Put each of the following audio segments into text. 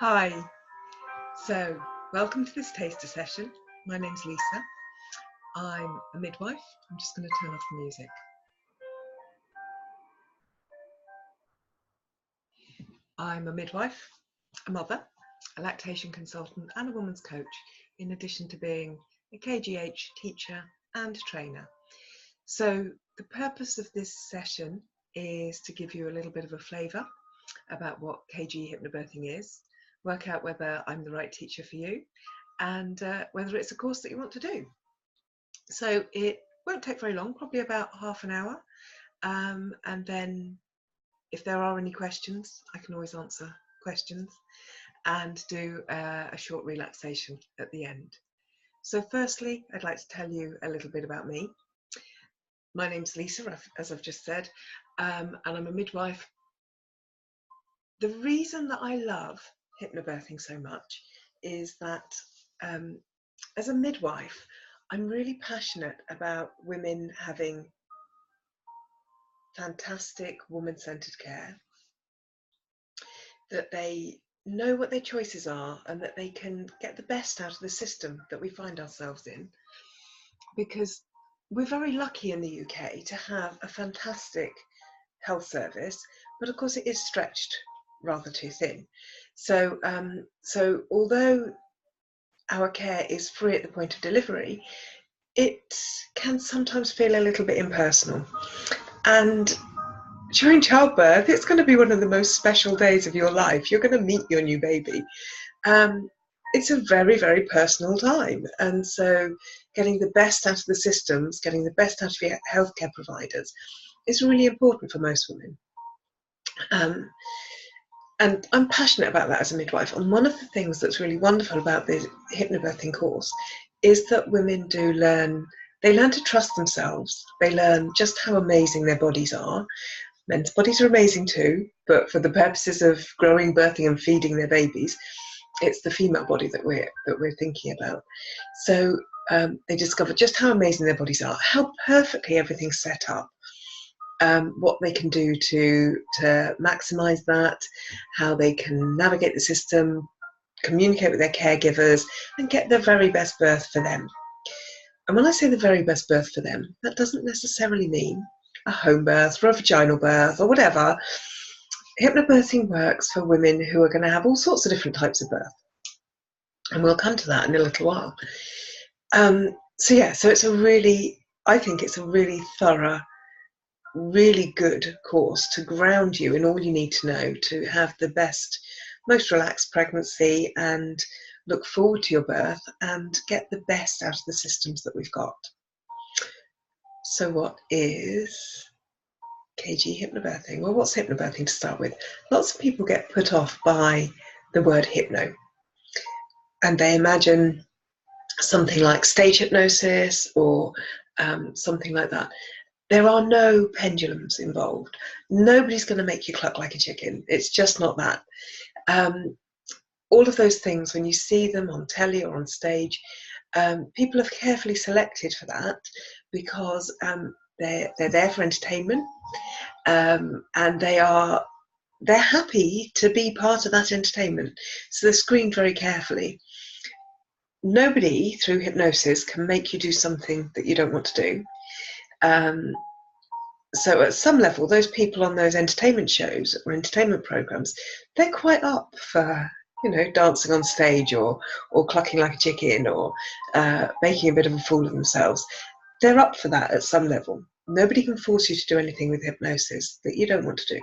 Hi, so welcome to this taster session. My name's Lisa. I'm a midwife. I'm just going to turn off the music. I'm a midwife, a mother, a lactation consultant and a woman's coach, in addition to being a KGH teacher and trainer. So the purpose of this session is to give you a little bit of a flavour about what KG Hypnobirthing is, work out whether I'm the right teacher for you, and whether it's a course that you want to do. So it won't take very long, probably about half an hour, and then if there are any questions, I can always answer questions and do a short relaxation at the end. So firstly, I'd like to tell you a little bit about me. My name's Lisa, as I've just said, and I'm a midwife. The reason that I love hypnobirthing so much is that as a midwife, I'm really passionate about women having fantastic woman-centered care, that they know what their choices are and that they can get the best out of the system that we find ourselves in, because we're very lucky in the UK to have a fantastic health service, but of course it is stretched rather too thin. So although our care is free at the point of delivery, it can sometimes feel a little bit impersonal. And during childbirth, it's going to be one of the most special days of your life. You're going to meet your new baby. It's a very, very personal time. And so getting the best out of the systems, getting the best out of your healthcare providers is really important for most women. And I'm passionate about that as a midwife. And one of the things that's really wonderful about the hypnobirthing course is that women do learn, they learn to trust themselves. They learn just how amazing their bodies are. Men's bodies are amazing too, but for the purposes of growing, birthing and feeding their babies, it's the female body that we're thinking about. So they discover just how amazing their bodies are, how perfectly everything's set up, what they can do to maximize that, how they can navigate the system, communicate with their caregivers and get the very best birth for them. And when I say the very best birth for them, that doesn't necessarily mean a home birth or a vaginal birth or whatever. Hypnobirthing works for women who are going to have all sorts of different types of birth. And we'll come to that in a little while. So it's I think it's a really thorough, really good course to ground you in all you need to know to have the best, most relaxed pregnancy and look forward to your birth and get the best out of the systems that we've got. So what is KG hypnobirthing? Well, what's hypnobirthing to start with? Lots of people get put off by the word hypno, and they imagine something like stage hypnosis or something like that. There are no pendulums involved. Nobody's going to make you cluck like a chicken. It's just not that. All of those things, when you see them on telly or on stage, people have carefully selected for that because they're there for entertainment, and they're happy to be part of that entertainment. So they're screened very carefully. Nobody through hypnosis can make you do something that you don't want to do. So at some level, those people on those entertainment shows or entertainment programs, they're quite up for, dancing on stage or clucking like a chicken or making a bit of a fool of themselves. They're up for that at some level. Nobody can force you to do anything with hypnosis that you don't want to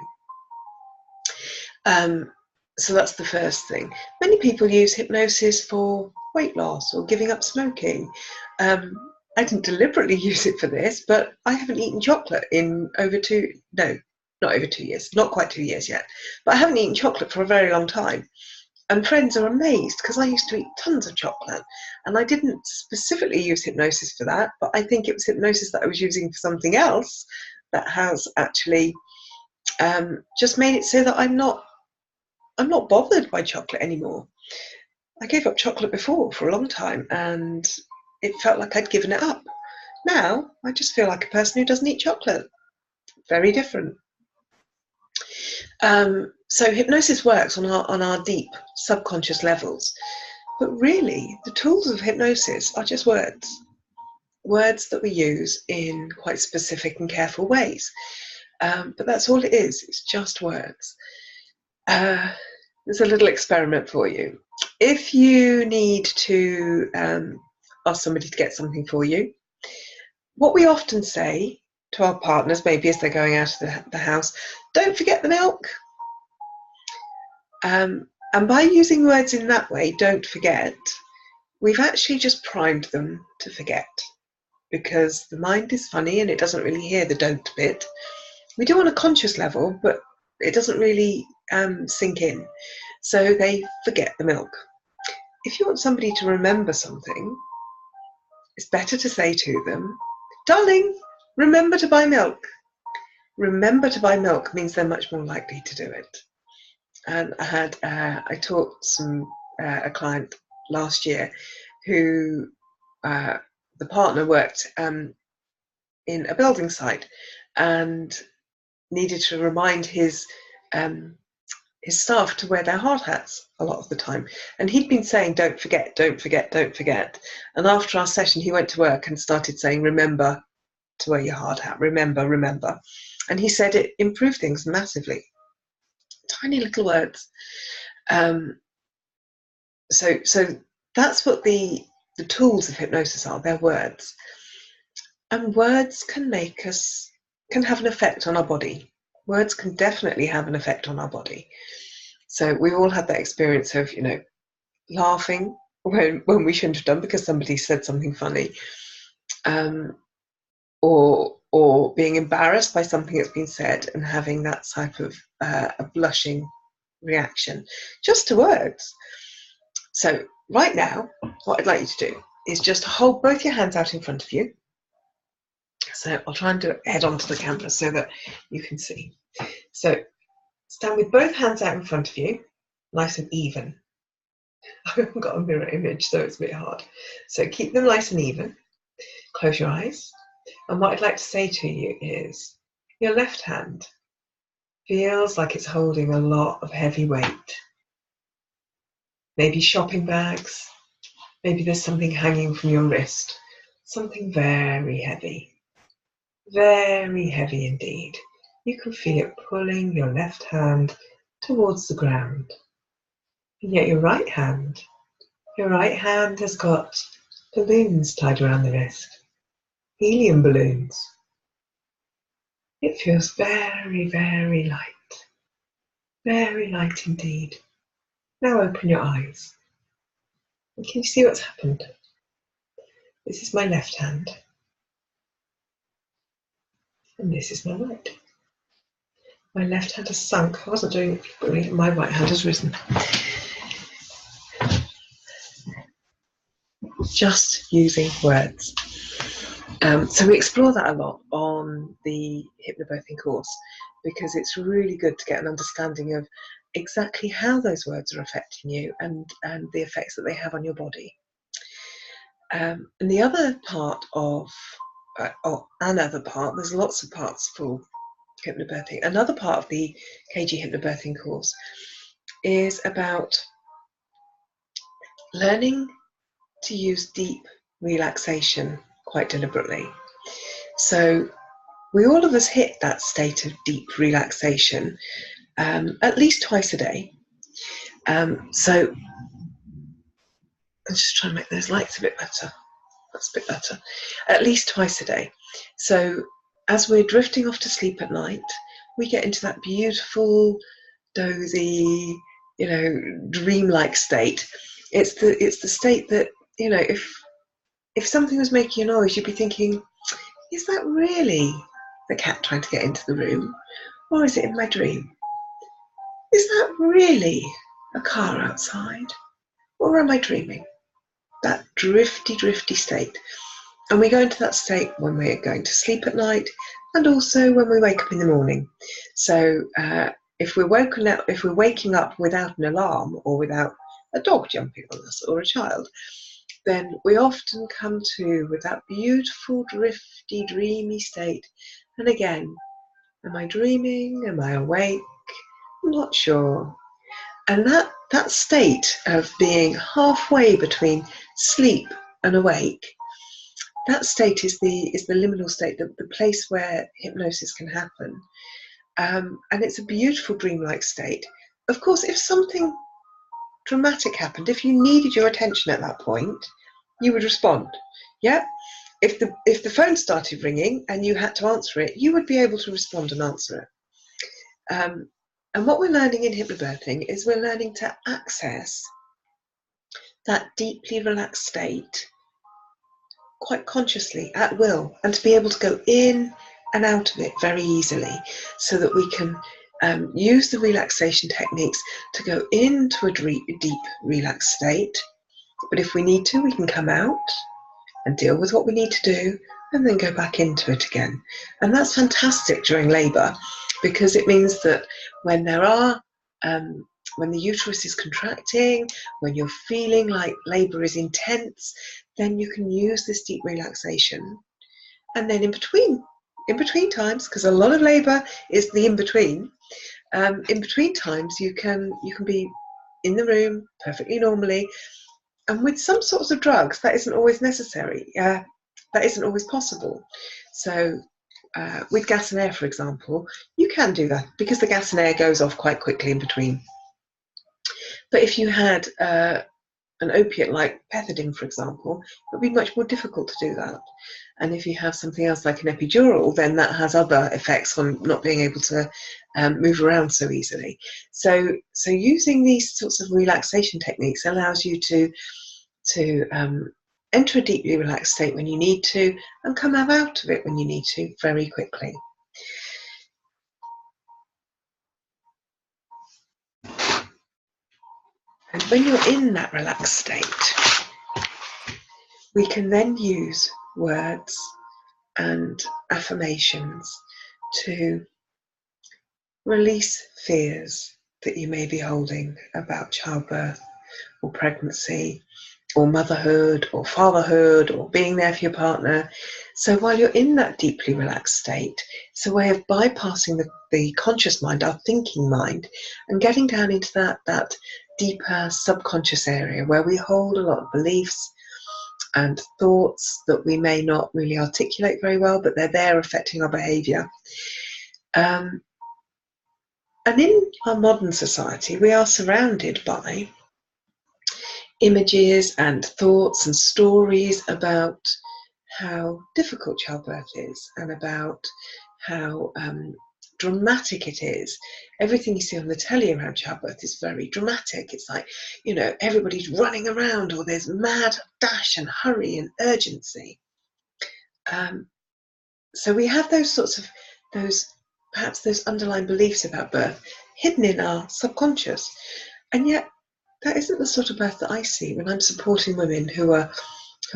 do. So that's the first thing. Many people use hypnosis for weight loss or giving up smoking. I didn't deliberately use it for this, but I haven't eaten chocolate in not quite 2 years yet, but I haven't eaten chocolate for a very long time. And friends are amazed because I used to eat tons of chocolate, and I didn't specifically use hypnosis for that, but I think it was hypnosis that I was using for something else that has actually just made it so that I'm not bothered by chocolate anymore. I gave up chocolate before for a long time and it felt like I'd given it up. Now I just feel like a person who doesn't eat chocolate. Very different. So hypnosis works on our deep subconscious levels, but really the tools of hypnosis are just words that we use in quite specific and careful ways. But that's all it is. It's just words. There's a little experiment for you. If you need to ask somebody to get something for you, what we often say to our partners, maybe as they're going out of the house, don't forget the milk. And by using words in that way, don't forget, we've actually just primed them to forget, because the mind is funny and it doesn't really hear the don't bit. We do on a conscious level, but it doesn't really sink in. So they forget the milk. If you want somebody to remember something, it's better to say to them, darling, remember to buy milk. Remember to buy milk means they're much more likely to do it. And I taught a client last year who the partner worked in a building site and needed to remind his staff to wear their hard hats a lot of the time. And he'd been saying, don't forget, don't forget, don't forget. And after our session, he went to work and started saying, remember to wear your hard hat, remember, remember. And he said it improved things massively. Tiny little words. So that's what the tools of hypnosis are. They're words. And words can have an effect on our body. Words can definitely have an effect on our body. So we've all had that experience of, laughing when we shouldn't have done because somebody said something funny, or being embarrassed by something that's been said and having that type of a blushing reaction just to words. So right now, what I'd like you to do is just hold both your hands out in front of you. So I'll try and do it head onto the camera so that you can see. So stand with both hands out in front of you, nice and even. I haven't got a mirror image, so it's a bit hard. So keep them nice and even. Close your eyes. And what I'd like to say to you is, your left hand feels like it's holding a lot of heavy weight. Maybe shopping bags. Maybe there's something hanging from your wrist. Something very heavy. Very heavy indeed. You can feel it pulling your left hand towards the ground. And yet your right hand has got balloons tied around the wrist. Helium balloons. It feels very, very light. Very light indeed. Now open your eyes. And can you see what's happened? This is my left hand. And this is my right. My left hand has sunk. I wasn't doing it properly. My right hand has risen. Just using words. So we explore that a lot on the Hypnobirthing course, because it's really good to get an understanding of exactly how those words are affecting you and the effects that they have on your body. And the other part there's lots of parts for hypnobirthing. Another part of the KG Hypnobirthing course is about learning to use deep relaxation quite deliberately. So all of us hit that state of deep relaxation at least twice a day. So I'm just trying to make those lights a bit better. That's a bit better. At least twice a day. So as we're drifting off to sleep at night, we get into that beautiful, dozy, dreamlike state. It's the state that, if something was making a noise, you'd be thinking, is that really the cat trying to get into the room? Or is it in my dream? Is that really a car outside? Or am I dreaming? That drifty state. And we go into that state when we're going to sleep at night and also when we wake up in the morning. So if we're waking up without an alarm or without a dog jumping on us or a child, then we often come to with that beautiful, drifty, dreamy state. And again, am I dreaming? Am I awake? I'm not sure. And that state of being halfway between sleep and awake, that state is the liminal state, the place where hypnosis can happen. And it's a beautiful dreamlike state. Of course, if something dramatic happened, if you needed your attention at that point, you would respond. Yeah. If the phone started ringing and you had to answer it, you would be able to respond and answer it. And what we're learning in hypnobirthing is we're learning to access that deeply relaxed state quite consciously, at will, and to be able to go in and out of it very easily, so that we can use the relaxation techniques to go into a deep relaxed state. But if we need to, we can come out and deal with what we need to do and then go back into it again. And that's fantastic during labour, because it means that when there are when the uterus is contracting, when you're feeling like labour is intense, then you can use this deep relaxation. And then in between times, because a lot of labour is the in between times, you can be in the room perfectly normally, and with some sorts of drugs that isn't always necessary, that isn't always possible. So with gas and air, for example, you can do that because the gas and air goes off quite quickly in between. But if you had an opiate like pethidine, for example, it would be much more difficult to do that. And if you have something else like an epidural, then that has other effects on not being able to move around so easily. So using these sorts of relaxation techniques allows you to enter a deeply relaxed state when you need to, and come out of it when you need to very quickly. And when you're in that relaxed state, we can then use words and affirmations to release fears that you may be holding about childbirth or pregnancy or motherhood or fatherhood or being there for your partner. So while you're in that deeply relaxed state, it's a way of bypassing the conscious mind, our thinking mind, and getting down into that deeper subconscious area where we hold a lot of beliefs and thoughts that we may not really articulate very well, but they're there affecting our behaviour. And in our modern society, we are surrounded by images and thoughts and stories about how difficult childbirth is and about how dramatic it is. Everything you see on the telly around childbirth is very dramatic. It's like, everybody's running around, or there's mad dash and hurry and urgency. So we have perhaps those underlying beliefs about birth hidden in our subconscious. And yet that isn't the sort of birth that I see when I'm supporting women who are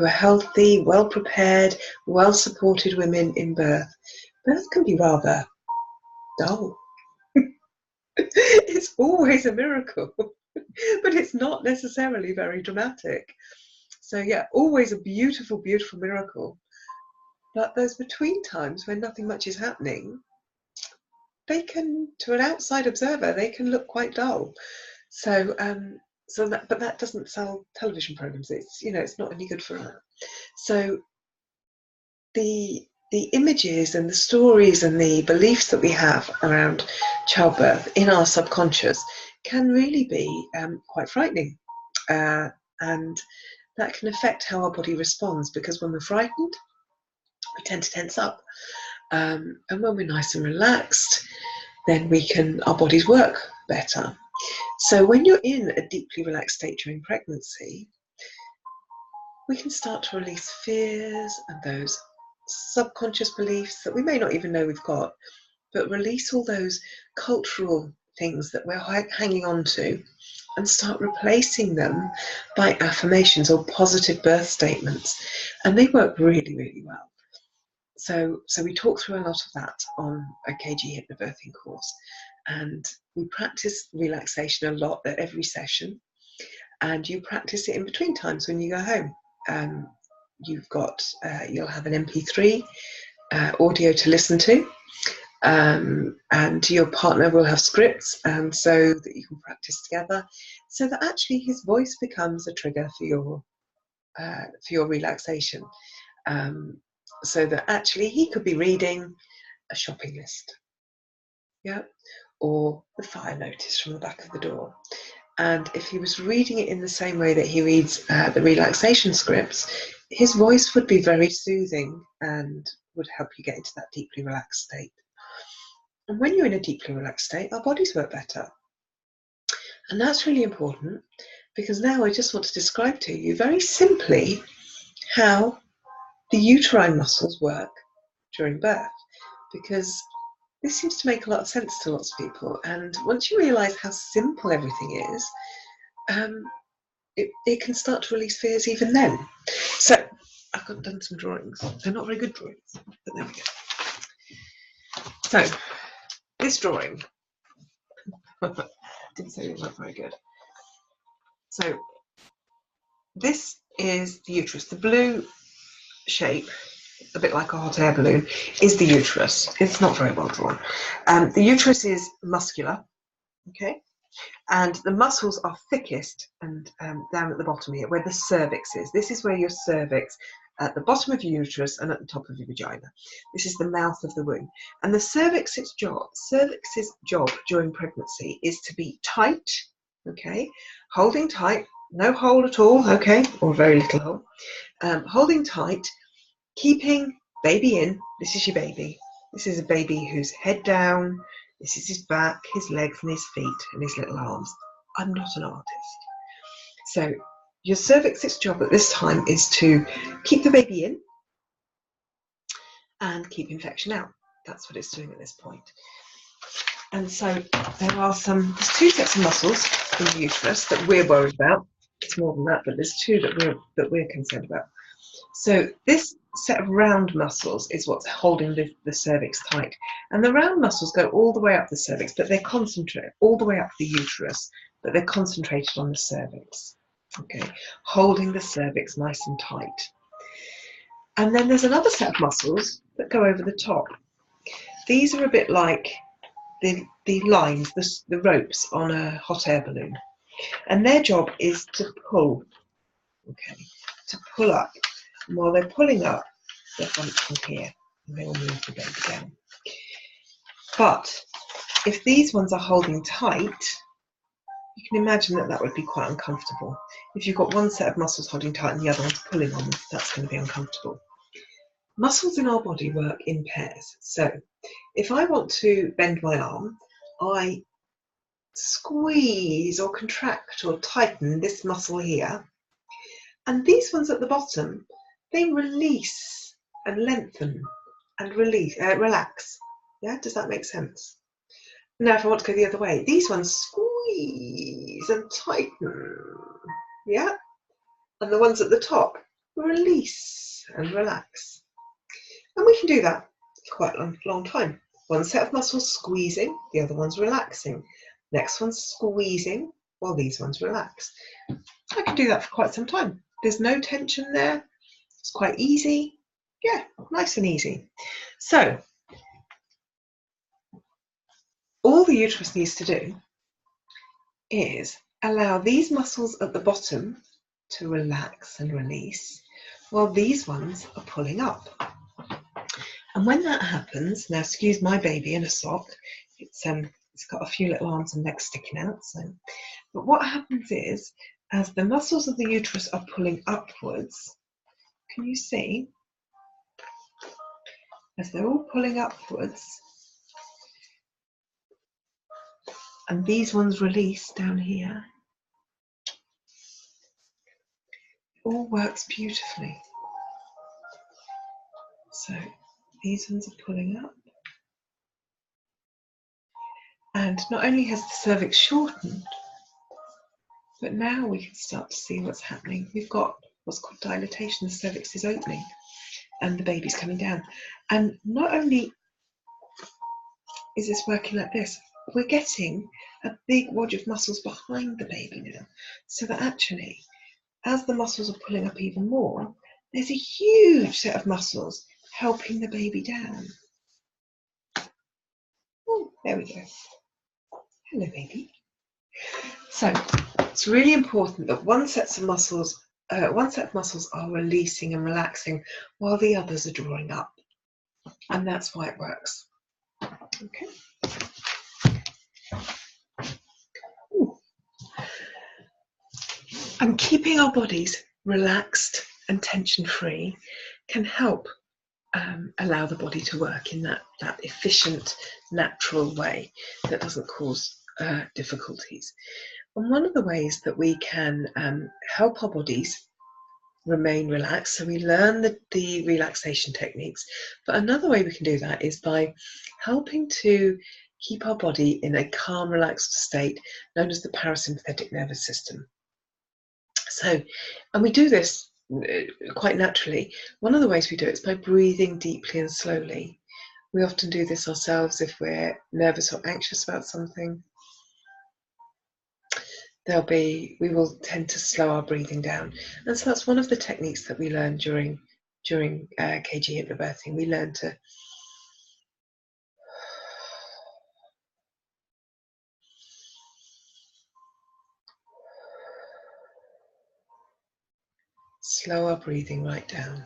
healthy, well prepared, well supported women in birth. Birth can be rather dull. It's always a miracle, but it's not necessarily very dramatic. So yeah, always a beautiful, beautiful miracle. But those between times when nothing much is happening, they can, to an outside observer, they can look quite dull. But that doesn't sell television programs. It's not any good for that. So the images and the stories and the beliefs that we have around childbirth in our subconscious can really be quite frightening, and that can affect how our body responds, because when we're frightened, we tend to tense up, and when we're nice and relaxed, then our bodies work better. So when you're in a deeply relaxed state during pregnancy, we can start to release fears and those subconscious beliefs that we may not even know we've got, but release all those cultural things that we're hanging on to and start replacing them by affirmations or positive birth statements. And they work really, really well. So we talk through a lot of that on a KG Hypnobirthing course, and we practice relaxation a lot at every session, and you practice it in between times when you go home. You'll have an MP3 audio to listen to, and your partner will have scripts, and so that you can practice together, so that actually his voice becomes a trigger for your relaxation. So that actually he could be reading a shopping list, yeah, or the fire notice from the back of the door. And if he was reading it in the same way that he reads the relaxation scripts, his voice would be very soothing and would help you get into that deeply relaxed state. And when you're in a deeply relaxed state, our bodies work better. And that's really important, because now I just want to describe to you very simply how the uterine muscles work during birth, because this seems to make a lot of sense to lots of people. And once you realise how simple everything is, it can start to release fears even then. So I've done some drawings. They're not very good drawings, but there we go. So this drawing, didn't say it was not very good. So this is the uterus. The blue shape, a bit like a hot air balloon, is the uterus. It's not very well drawn. The uterus is muscular, okay? And the muscles are thickest and down at the bottom here, where the cervix is. This is where your cervix, at the bottom of your uterus and at the top of your vagina. This is the mouth of the womb. And the cervix's job during pregnancy is to be tight, okay? Holding tight, no hole at all, okay? Or very little hole. Holding tight, keeping baby in. This is your baby. This is a baby who's head down. This is his back, his legs and his feet and his little arms. I'm not an artist. So your cervix's job at this time is to keep the baby in and keep infection out. That's what it's doing at this point. And so there's two sets of muscles in the uterus that we're worried about. It's more than that, but there's two that we're concerned about. So this set of round muscles is what's holding the cervix tight. And the round muscles go all the way up the cervix, but they're concentrated all the way up the uterus, but they're concentrated on the cervix, okay, holding the cervix nice and tight. And then there's another set of muscles that go over the top. These are a bit like the lines, the ropes on a hot air balloon. And their job is to pull, okay, to pull up. And while they're pulling up, they're bunching here, and they will move the baby down. But if these ones are holding tight, you can imagine that would be quite uncomfortable. If you've got one set of muscles holding tight and the other one's pulling on them, that's going to be uncomfortable. Muscles in our body work in pairs. So if I want to bend my arm, I squeeze or contract or tighten this muscle here, and these ones at the bottom, they release and lengthen and relax. Yeah, does that make sense? Now, if I want to go the other way, these ones squeeze and tighten. Yeah, and the ones at the top release and relax. And we can do that for quite a long time. One set of muscles squeezing, the other one's relaxing. Next one's squeezing while these ones relax. I can do that for quite some time. There's no tension there. It's quite easy. Yeah, nice and easy. So all the uterus needs to do is allow these muscles at the bottom to relax and release while these ones are pulling up. And when that happens, now excuse my baby in a sock, it's got a few little arms and legs sticking out. So, but what happens is, as the muscles of the uterus are pulling upwards, can you see? As they're all pulling upwards, and these ones release down here, it all works beautifully. So these ones are pulling up, and not only has the cervix shortened, but now we can start to see what's happening. We've got what's called dilatation. The cervix is opening and the baby's coming down. And not only is this working like this, we're getting a big wad of muscles behind the baby now, so that actually, as the muscles are pulling up even more, there's a huge set of muscles helping the baby down. There we go. Hello, baby. So it's really important that one set of muscles are releasing and relaxing while the others are drawing up, and that's why it works. Okay. Ooh. And keeping our bodies relaxed and tension-free can help allow the body to work in that efficient, natural way that doesn't cause difficulties. And one of the ways that we can help our bodies remain relaxed, so we learn the relaxation techniques, but another way we can do that is by helping to keep our body in a calm, relaxed state known as the parasympathetic nervous system. So, and we do this quite naturally. One of the ways we do it is by breathing deeply and slowly. We often do this ourselves if we're nervous or anxious about something. We will tend to slow our breathing down, and so that's one of the techniques that we learn during KG Hypnobirthing. We learn to slow our breathing right down.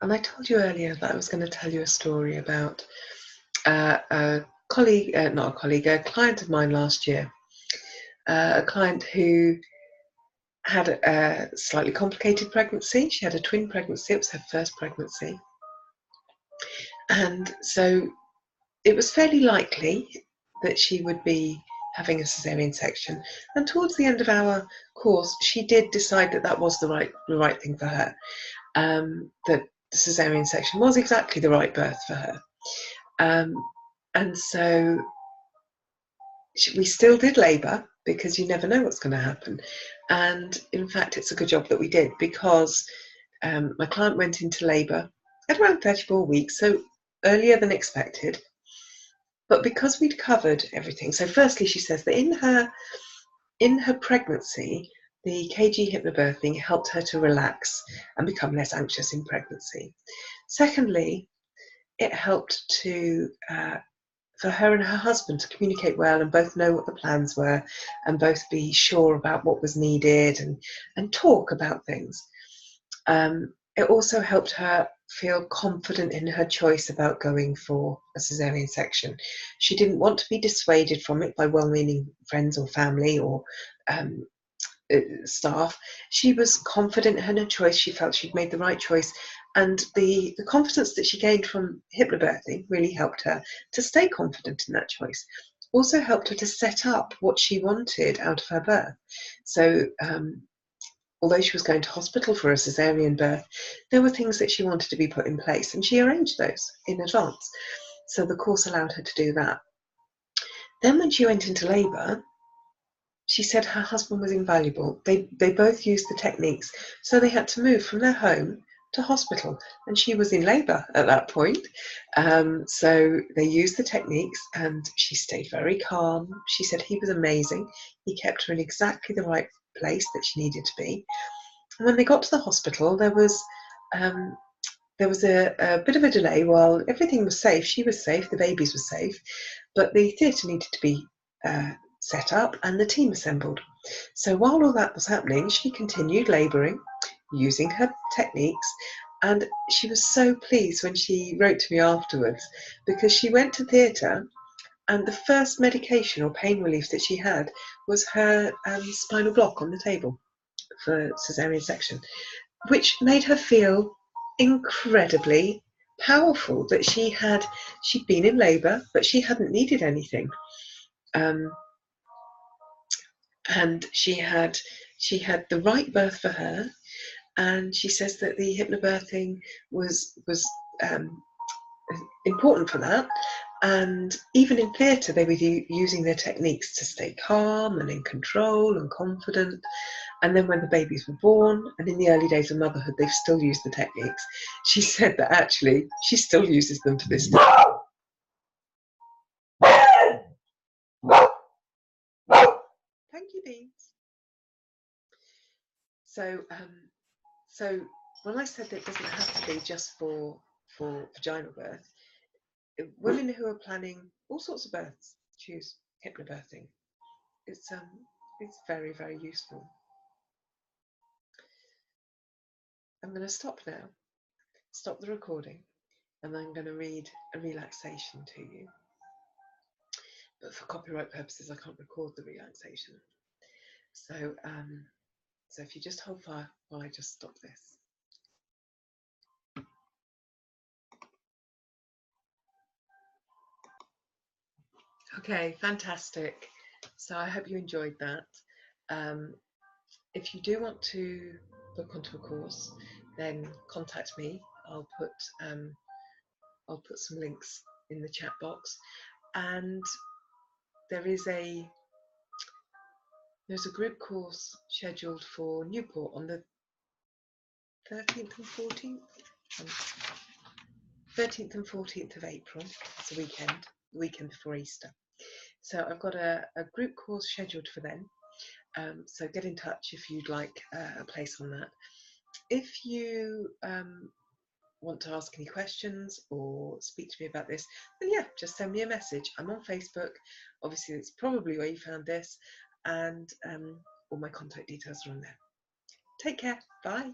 And I told you earlier that I was going to tell you a story about a client of mine last year, a client who had a slightly complicated pregnancy. She had a twin pregnancy. It was her first pregnancy. And so it was fairly likely that she would be having a cesarean section. And towards the end of our course, she did decide that that was the right thing for her. That the cesarean section was exactly the right birth for her. And so we still did labour, because you never know what's going to happen. And in fact, it's a good job that we did, because my client went into labour at around 34 weeks, so earlier than expected. But because we'd covered everything, so firstly, she says that in her pregnancy, the KG Hypnobirthing helped her to relax and become less anxious in pregnancy. Secondly, it helped to for her and her husband to communicate well and both know what the plans were and both be sure about what was needed and talk about things. It also helped her feel confident in her choice about going for a cesarean section. She didn't want to be dissuaded from it by well-meaning friends or family or staff. She was confident in her choice. She felt she'd made the right choice, and the confidence that she gained from hypnobirthing really helped her to stay confident in that choice. Also helped her to set up what she wanted out of her birth. So although she was going to hospital for a cesarean birth, there were things that she wanted to be put in place, and she arranged those in advance. So the course allowed her to do that. Then when she went into labour, she said her husband was invaluable. They both used the techniques, so they had to move from their home to hospital, and she was in labour at that point. So they used the techniques, and she stayed very calm. She said he was amazing. He kept her in exactly the right place that she needed to be. And when they got to the hospital, there was a bit of a delay while everything was safe. She was safe, the babies were safe, but the theatre needed to be set up and the team assembled. So while all that was happening, she continued labouring, using her techniques, and she was so pleased when she wrote to me afterwards, because she went to theatre and the first medication or pain relief that she had was her spinal block on the table for cesarean section, which made her feel incredibly powerful, that she'd been in labour but she hadn't needed anything. And she had the right birth for her, and she says that the hypnobirthing was important for that. And even in theatre, they were using their techniques to stay calm and in control and confident. And then when the babies were born, and in the early days of motherhood, they've still used the techniques. She said that actually she still uses them to this day. Thank you, Beans. So when I said that it doesn't have to be just for vaginal birth, women who are planning all sorts of births choose hypnobirthing. It's very, very useful. I'm going to stop now, stop the recording, and I'm going to read a relaxation to you. But for copyright purposes, I can't record the relaxation. So, so if you just hold fire while I just stop this. Okay, fantastic. So I hope you enjoyed that. If you do want to book onto a course, then contact me. I'll put some links in the chat box, and there's a group course scheduled for Newport on the 13th and 14th of April. It's a weekend, the weekend before Easter. So I've got a group course scheduled for then. So get in touch if you'd like a place on that. If you want to ask any questions or speak to me about this, then yeah, just send me a message. I'm on Facebook. Obviously, it's probably where you found this, and all my contact details are on there. Take care. Bye.